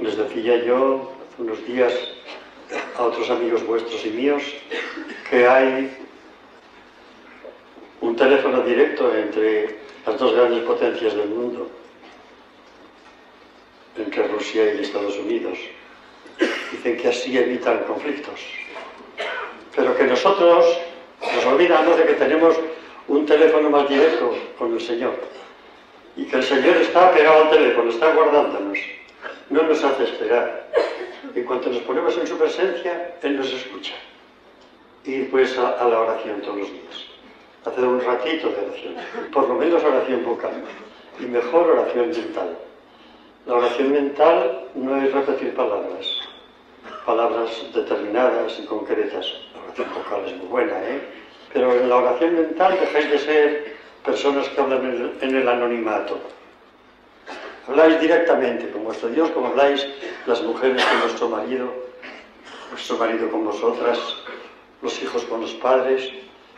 les decía yo hace unos días a otros amigos vuestros y míos que hay un teléfono directo entre las dos grandes potencias del mundo, entre Rusia y Estados Unidos. Dicen que así evitan conflictos. Pero que nosotros nos olvidamos de que tenemos un teléfono más directo con el Señor. Y que el Señor está pegado al teléfono, está guardándonos. No nos hace esperar. En cuanto nos ponemos en su presencia, Él nos escucha. Y pues a la oración todos los días. Hacer un ratito de oración. Por lo menos oración vocal. Y mejor oración mental. La oración mental no es repetir palabras. Palabras determinadas y concretas. La oración vocal es muy buena, pero en la oración mental dejáis de ser personas que hablan en el anonimato. Habláis directamente con vuestro Dios, como habláis las mujeres con vuestro marido con vosotras, los hijos con los padres,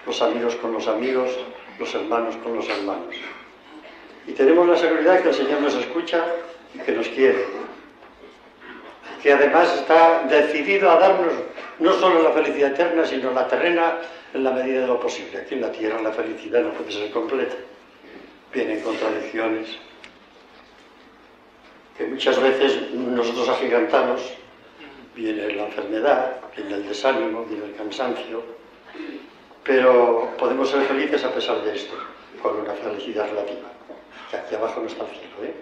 los amigos con los amigos, los hermanos con los hermanos. Y tenemos la seguridad que el Señor nos escucha y que nos quiere. Que además está decidido a darnos no solo la felicidad eterna, sino la terrena en la medida de lo posible. Aquí en la tierra la felicidad no puede ser completa. Vienen contradicciones que muchas veces nosotros agigantamos. Viene la enfermedad, viene el desánimo, viene el cansancio, pero podemos ser felices a pesar de esto, con una felicidad relativa. Que aquí abajo no está el cielo,